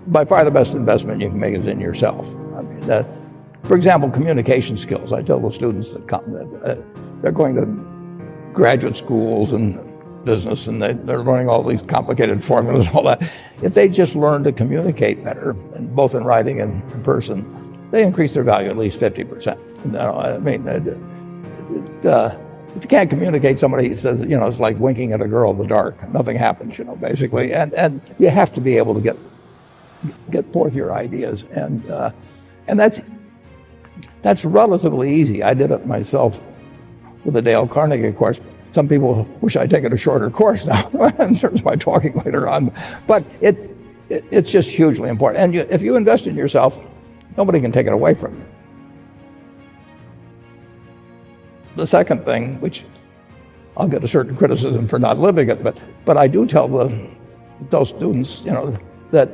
by far the best investment you can make is in yourself. I mean, for example, communication skills. I tell the students that come that they're going to graduate schools and business, and they're learning all these complicated formulas and all that. If they just learn to communicate better, and both in writing and in person, they increase their value at least 50%. I mean, if you can't communicate, somebody says, it's like winking at a girl in the dark. Nothing happens, basically. And you have to be able to get forth your ideas, and that's relatively easy. I did it myself with the Dale Carnegie course. Some people wish I'd taken a shorter course now in terms of my talking later on, but it's just hugely important. And if you invest in yourself, nobody can take it away from you. The second thing, which I'll get a certain criticism for not living it, but I do tell those students, that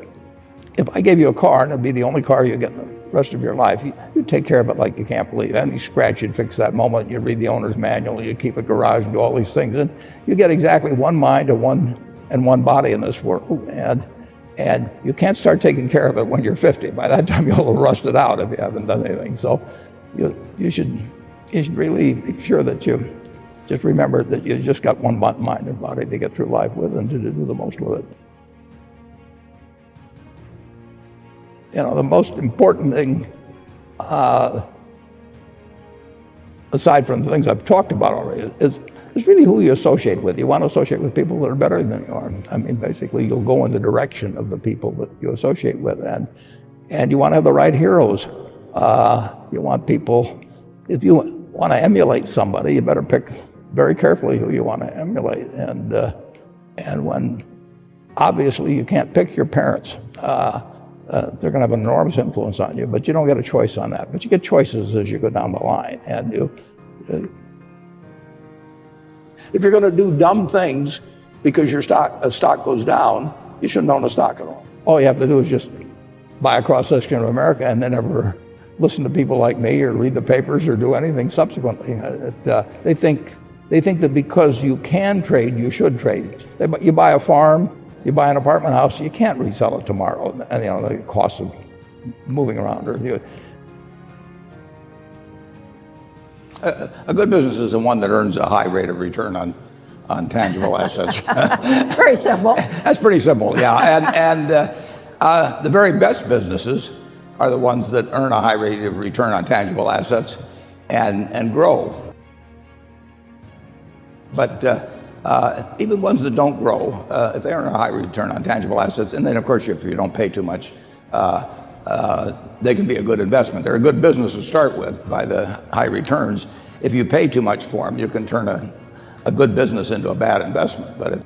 if I gave you a car and it'd be the only car you get in the rest of your life, you take care of it like you can't believe. Any scratch, you'd fix that moment. You read the owner's manual. You keep a garage and do all these things, and you get exactly one mind and one body in this world. And you can't start taking care of it when you're 50. By that time, you'll have rusted out if you haven't done anything. So you should really make sure that you just remember that you just got one mind and body to get through life with and to do the most with it. The most important thing, aside from the things I've talked about already, is really who you associate with. You want to associate with people that are better than you are. I mean, basically, you'll go in the direction of the people that you associate with, and you want to have the right heroes. You want people. If you want to emulate somebody, you better pick very carefully who you want to emulate. And when obviously you can't pick your parents. They're going to have an enormous influence on you, but you don't get a choice on that. But you get choices as you go down the line. And if you're going to do dumb things because your stock goes down, you shouldn't own a stock at all. All you have to do is just buy a cross-section of America and then never listen to people like me or read the papers or do anything subsequently. They think that because you can trade, you should trade. You buy a farm, you buy an apartment house, you can't resell it tomorrow, and the cost of moving around. A good business is the one that earns a high rate of return on tangible assets. Very simple. That's pretty simple, yeah. And the very best businesses are the ones that earn a high rate of return on tangible assets and grow. But even ones that don't grow, if they earn a high return on tangible assets, and then of course if you don't pay too much, they can be a good investment. They're a good business to start with by the high returns. If you pay too much for them, you can turn a good business into a bad investment. But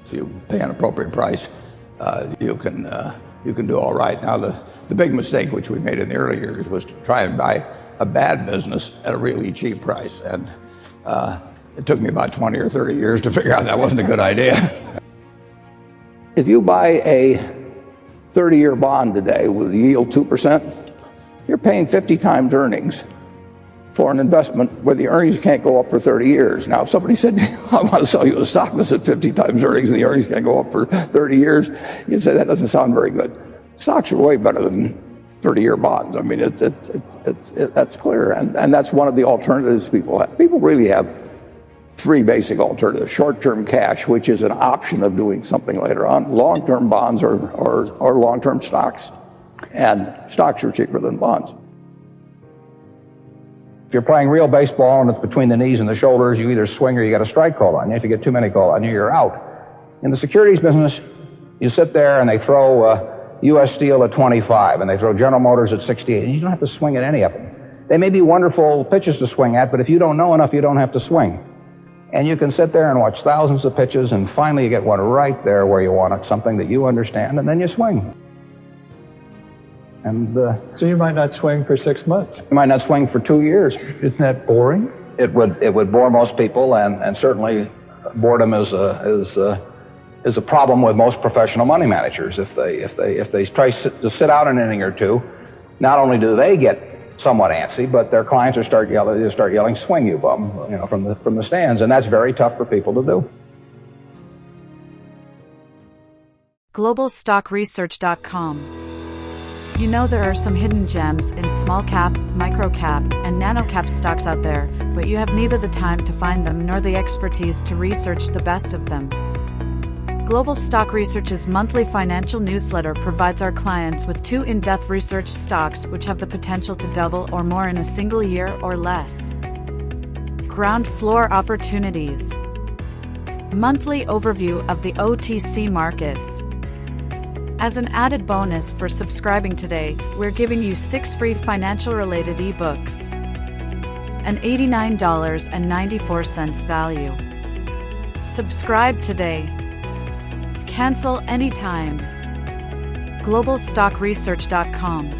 if you pay an appropriate price, you can do all right. Now the big mistake which we made in the early years was to try and buy a bad business at a really cheap price, and it took me about 20 or 30 years to figure out that wasn't a good idea. If you buy a 30-year bond today with a yield 2%, you're paying 50 times earnings for an investment where the earnings can't go up for 30 years. Now, if somebody said, I want to sell you a stock that's at 50 times earnings and the earnings can't go up for 30 years, you'd say that doesn't sound very good. Stocks are way better than 30-year bonds. I mean, that's clear. And that's one of the alternatives people have. People really have three basic alternatives: short-term cash, which is an option of doing something later on; long-term bonds or long-term stocks. And stocks are cheaper than bonds. If you're playing real baseball and it's between the knees and the shoulders, you either swing or you got a strike called on you. If you get too many called on you, you're out. In the securities business, you sit there and they throw U.S. Steel at 25 and they throw General Motors at 68, and you don't have to swing at any of them. They may be wonderful pitches to swing at, but if you don't know enough, you don't have to swing. And you can sit there and watch thousands of pitches, and finally you get one right there where you want it, something that you understand, and then you swing. And so you might not swing for 6 months. You might not swing for 2 years. Isn't that boring? It would bore most people, and certainly boredom is a problem with most professional money managers. If they try to sit out an inning or two, not only do they get somewhat antsy, but their clients will start yelling, "Swing, you bum," from the stands, and that's very tough for people to do. globalstockresearch.com. You know there are some hidden gems in small cap, micro cap, and nano cap stocks out there, but you have neither the time to find them nor the expertise to research the best of them. Global Stock Research's monthly financial newsletter provides our clients with 2 in-depth research stocks which have the potential to double or more in a single year or less. Ground Floor Opportunities. Monthly overview of the OTC markets. As an added bonus for subscribing today, we're giving you 6 free financial-related ebooks. An $89.94 value. Subscribe today. Cancel anytime. globalstockresearch.com